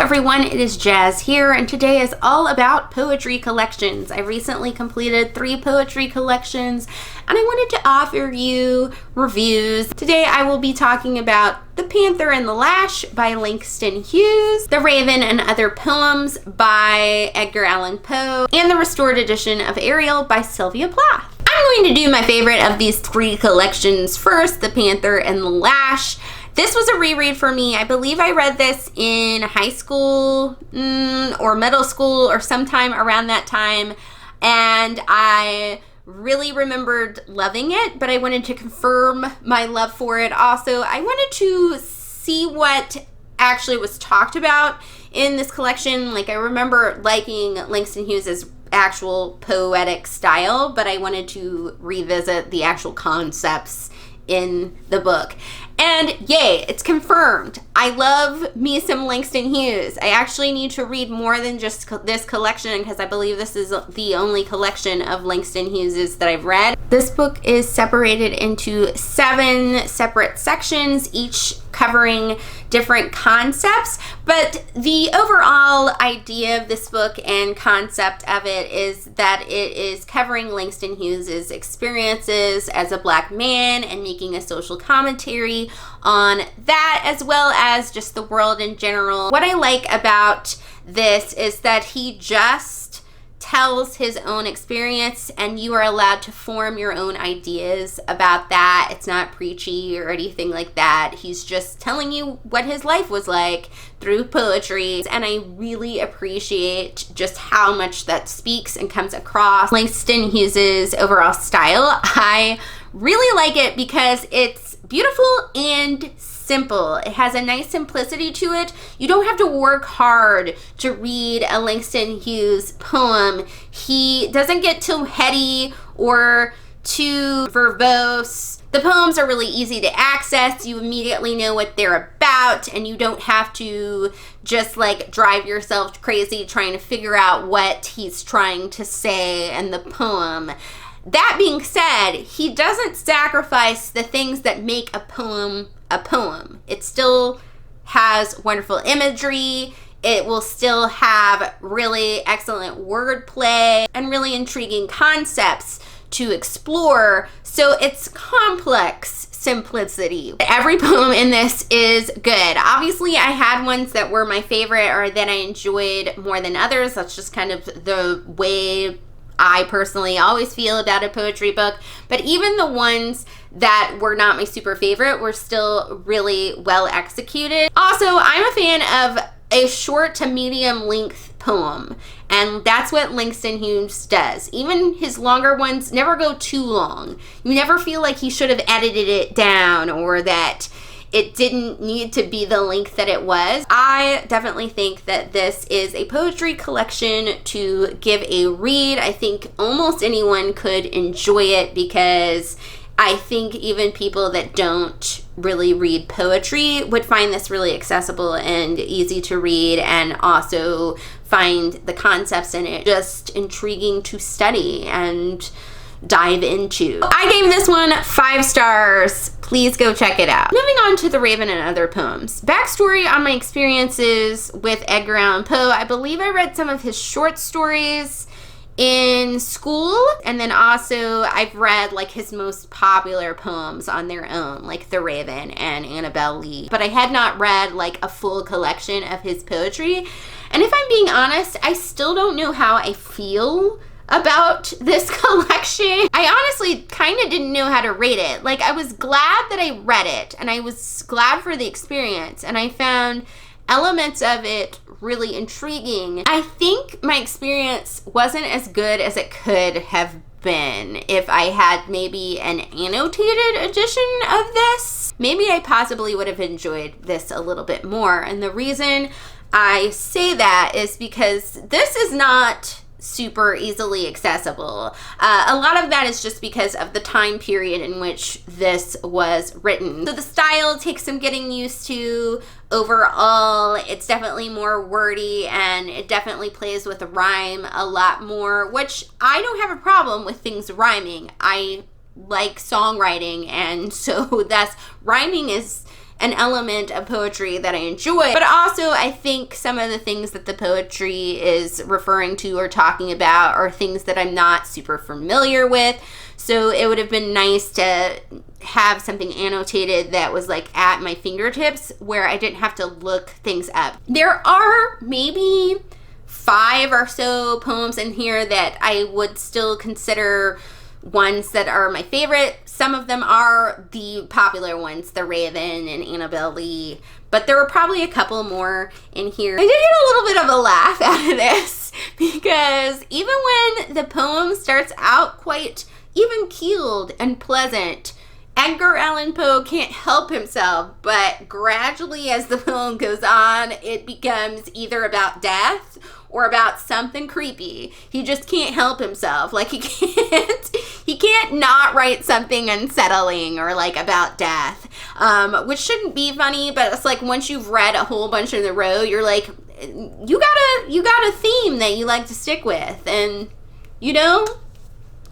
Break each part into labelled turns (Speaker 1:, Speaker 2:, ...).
Speaker 1: everyone, it is Jazz here, and today is all about poetry collections. I recently completed 3 poetry collections, and I wanted to offer you reviews. Today I will be talking about The Panther and the Lash by Langston Hughes, The Raven and Other Poems by Edgar Allan Poe, and the restored edition of Ariel by Sylvia Plath. I'm going to do my favorite of these 3 collections first, The Panther and the Lash. This was a reread for me. I believe I read this in high school or middle school or sometime around that time, and I really remembered loving it, but I wanted to confirm my love for it. Also, I wanted to see what actually was talked about in this collection. Like, I remember liking Langston Hughes' actual poetic style, but I wanted to revisit the actual concepts in the book. And yay, it's confirmed. I love me some Langston Hughes. I actually need to read more than just this collection because I believe this is the only collection of Langston Hughes that I've read. This book is separated into 7 separate sections, each covering different concepts, but the overall idea of this book and concept of it is that it is covering Langston Hughes' experiences as a Black man and making a social commentary on that, as well as just the world in general. What I like about this is that he just tells his own experience, and you are allowed to form your own ideas about that. It's not preachy or anything like that. He's just telling you what his life was like through poetry, and I really appreciate just how much that speaks and comes across. Langston Hughes' overall style, I really like it because it's beautiful and simple. It has a nice simplicity to it. You don't have to work hard to read a Langston Hughes poem. He doesn't get too heady or too verbose. The poems are really easy to access. You immediately know what they're about, and you don't have to just like drive yourself crazy trying to figure out what he's trying to say in the poem. That being said, he doesn't sacrifice the things that make a poem a poem. It still has wonderful imagery. It will still have really excellent wordplay and really intriguing concepts to explore. So it's complex simplicity. Every poem in this is good. Obviously, I had ones that were my favorite or that I enjoyed more than others. That's just kind of the way I personally always feel about a poetry book, but even the ones that were not my super favorite were still really well executed. Also, I'm a fan of a short to medium length poem, and that's what Langston Hughes does. Even his longer ones never go too long. You never feel like he should have edited it down or that it didn't need to be the length that it was. I definitely think that this is a poetry collection to give a read. I think almost anyone could enjoy it because I think even people that don't really read poetry would find this really accessible and easy to read, and also find the concepts in it just intriguing to study and dive into. I gave this one 5 stars. Please go check it out. Moving on to The Raven and Other Poems. Backstory on my experiences with Edgar Allan Poe. I believe I read some of his short stories in school, and then also I've read like his most popular poems on their own, like The Raven and Annabel Lee, but I had not read like a full collection of his poetry. And if I'm being honest, I still don't know how I feel about this collection. I honestly kind of didn't know how to rate it. Like, I was glad that I read it, and I was glad for the experience, and I found elements of it really intriguing. I think my experience wasn't as good as it could have been if I had maybe an annotated edition of this. Maybe I possibly would have enjoyed this a little bit more, and the reason I say that is because this is not super easily accessible. A lot of that is just because of the time period in which this was written. So the style takes some getting used to. Overall, it's definitely more wordy, and it definitely plays with rhyme a lot more, which I don't have a problem with things rhyming. I like songwriting, and so that's rhyming is an element of poetry that I enjoy, but also I think some of the things that the poetry is referring to or talking about are things that I'm not super familiar with. So it would have been nice to have something annotated that was like at my fingertips where I didn't have to look things up. There are maybe 5 or so poems in here that I would still consider ones that are my favorite. Some of them are the popular ones, The Raven and Annabelle Lee, but there were probably a couple more in here. I did get a little bit of a laugh out of this because even when the poem starts out quite even-keeled and pleasant, Edgar Allan Poe can't help himself, but gradually as the poem goes on, it becomes either about death or about something creepy. He just can't help himself. Like he can't not write something unsettling or like about death, which shouldn't be funny, but it's like once you've read a whole bunch in a row, you're like, you got a theme that you like to stick with, and you know,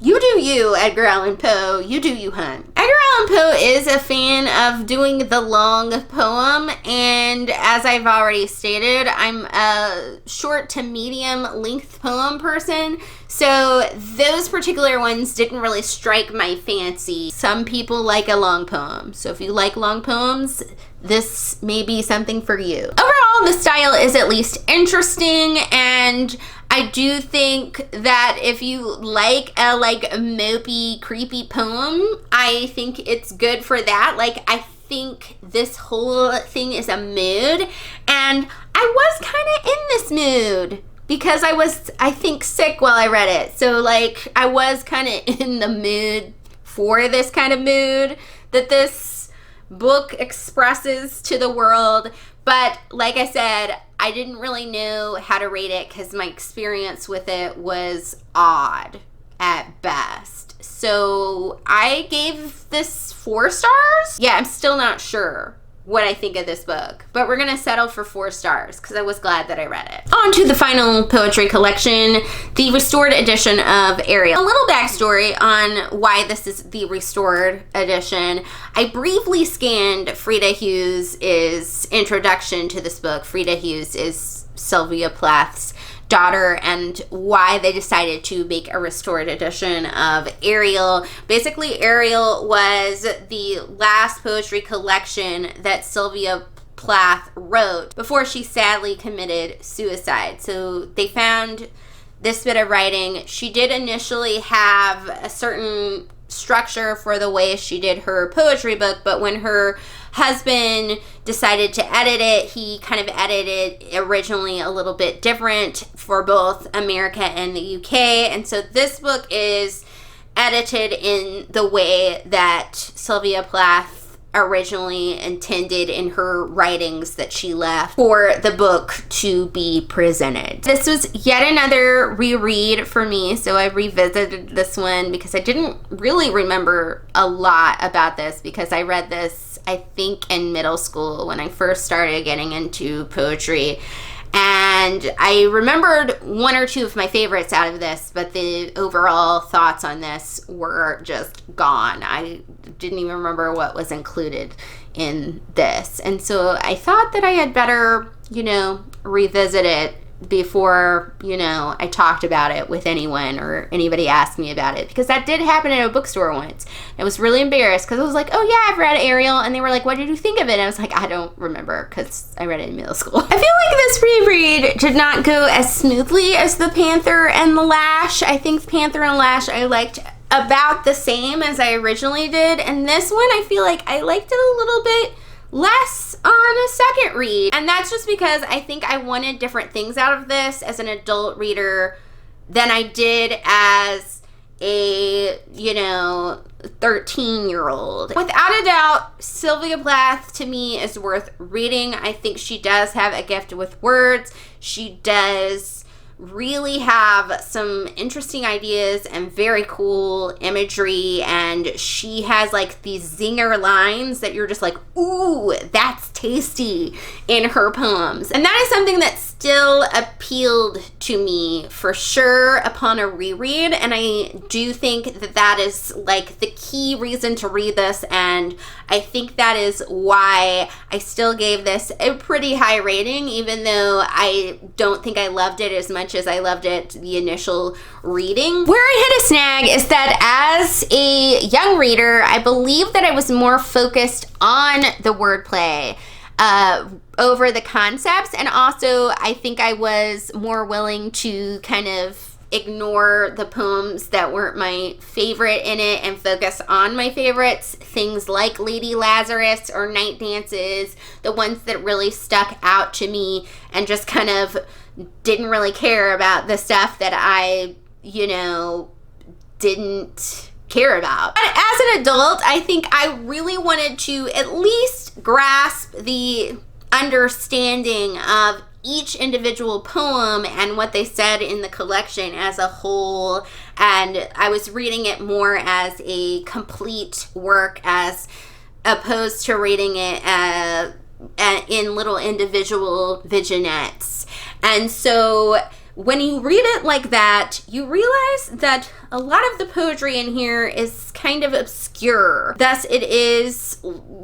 Speaker 1: you do you, Edgar Allan Poe. You do you, hun. Edgar Allan Poe is a fan of doing the long poem, and as I've already stated, I'm a short to medium length poem person, so those particular ones didn't really strike my fancy. Some people like a long poem, so if you like long poems, this may be something for you. Overall, the style is at least interesting, and I do think that if you like a mopey, creepy poem, I think it's good for that. Like, I think this whole thing is a mood, and I was kind of in this mood because I was, I think, sick while I read it. So, like, I was kind of in the mood for this kind of mood that this book expresses to the world. But like I said, I didn't really know how to rate it because my experience with it was odd at best. So I gave this 4 stars. Yeah, I'm still not sure what I think of this book, but we're gonna settle for 4 stars because I was glad that I read it. On to the final poetry collection, the restored edition of Ariel. A little backstory on why this is the restored edition. I briefly scanned Frida Hughes' introduction to this book. Frida Hughes is Sylvia Plath's daughter, and why they decided to make a restored edition of Ariel. Basically, Ariel was the last poetry collection that Sylvia Plath wrote before she sadly committed suicide. So they found this bit of writing. She did initially have a certain structure for the way she did her poetry book, but when her husband decided to edit it, he kind of edited originally a little bit different for both America and the UK, and so this book is edited in the way that Sylvia Plath originally intended in her writings that she left for the book to be presented. This was yet another reread for me, so I revisited this one because I didn't really remember a lot about this because I read this, I think, in middle school when I first started getting into poetry. And I remembered 1 or 2 of my favorites out of this, but the overall thoughts on this were just gone. I didn't even remember what was included in this. And so I thought that I had better, revisit it before, I talked about it with anyone or anybody asked me about it, because that did happen in a bookstore once. I was really embarrassed because I was like, oh yeah, I've read Ariel, and they were like, what did you think of it? And I was like, I don't remember because I read it in middle school. I feel like this reread did not go as smoothly as the Panther and the Lash. I think Panther and Lash I liked about the same as I originally did, and this one I feel like I liked it a little bit less on a second read, and that's just because I think I wanted different things out of this as an adult reader than I did as a 13-year-old. Without a doubt, Sylvia Plath to me is worth reading. I think she does have a gift with words. She does really have some interesting ideas and very cool imagery, and she has like these zinger lines that you're just like, ooh, that's tasty in her poems. And that is something that still appealed to me for sure upon a reread. And I do think that that is like the key reason to read this. And I think that is why I still gave this a pretty high rating, even though I don't think I loved it as much as I loved it the initial reading. Where I hit a snag is that as a young reader, I believe that I was more focused on the wordplay over the concepts, and also I think I was more willing to kind of ignore the poems that weren't my favorite in it and focus on my favorites, things like Lady Lazarus or Night Dances, the ones that really stuck out to me, and just kind of didn't really care about the stuff that I, you know, didn't care about. But as an adult, I think I really wanted to at least grasp the understanding of each individual poem and what they said in the collection as a whole, and I was reading it more as a complete work as opposed to reading it in little individual vignettes. And so when you read it like that, you realize that a lot of the poetry in here is kind of obscure. Thus, it is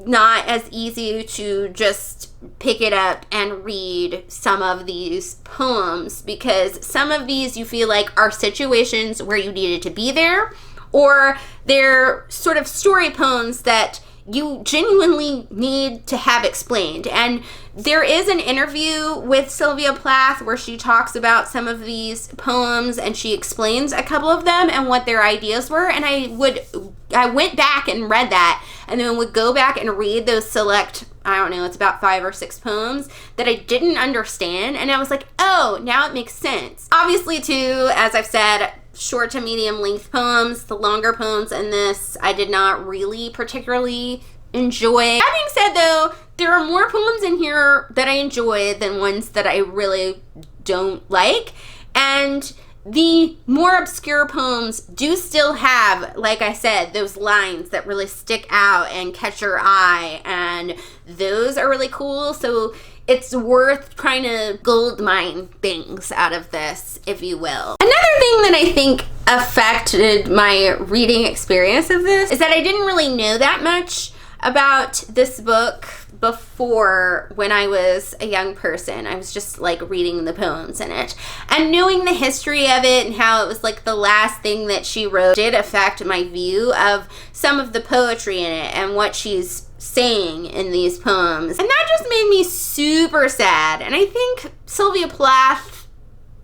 Speaker 1: not as easy to just pick it up and read some of these poems, because some of these you feel like are situations where you needed to be there, or they're sort of story poems that you genuinely need to have explained. And there is an interview with Sylvia Plath where she talks about some of these poems and she explains a couple of them and what their ideas were, and I went back and read that, and then would go back and read those select, I don't know, it's about 5 or 6 poems that I didn't understand, and I was like, oh, now it makes sense. Obviously too, as I've said, short to medium length poems. The longer poems in this I did not really particularly enjoy. That being said though, there are more poems in here that I enjoy than ones that I really don't like, and the more obscure poems do still have, like I said, those lines that really stick out and catch your eye, and those are really cool. So it's worth trying to gold mine things out of this, if you will. Another thing that I think affected my reading experience of this is that I didn't really know that much about this book before when I was a young person. I was just like reading the poems in it, and knowing the history of it and how it was like the last thing that she wrote did affect my view of some of the poetry in it and what she's saying in these poems. And that just made me super sad. And I think Sylvia Plath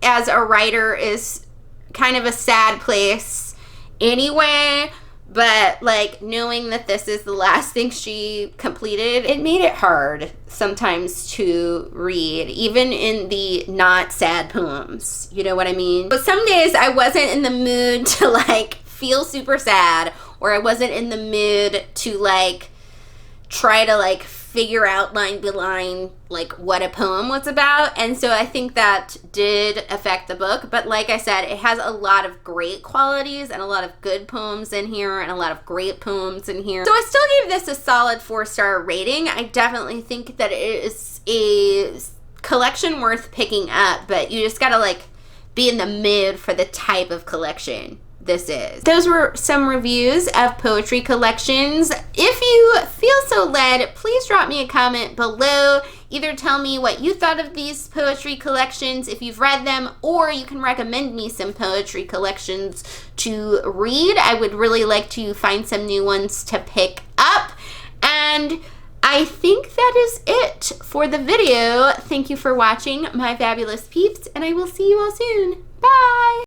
Speaker 1: as a writer is kind of a sad place anyway, but like knowing that this is the last thing she completed, it made it hard sometimes to read, even in the not sad poems, you know what I mean? But some days I wasn't in the mood to like feel super sad, or I wasn't in the mood to like try to like figure out line by line like what a poem was about. And so I think that did affect the book, but like I said, it has a lot of great qualities and a lot of good poems in here and a lot of great poems in here. So I still gave this a solid 4-star rating. I definitely think that it is a collection worth picking up, but you just gotta like be in the mood for the type of collection this is. Those were some reviews of poetry collections. If you feel so led, please drop me a comment below. Either tell me what you thought of these poetry collections, if you've read them, or you can recommend me some poetry collections to read. I would really like to find some new ones to pick up. And I think that is it for the video. Thank you for watching, my fabulous peeps, and I will see you all soon. Bye!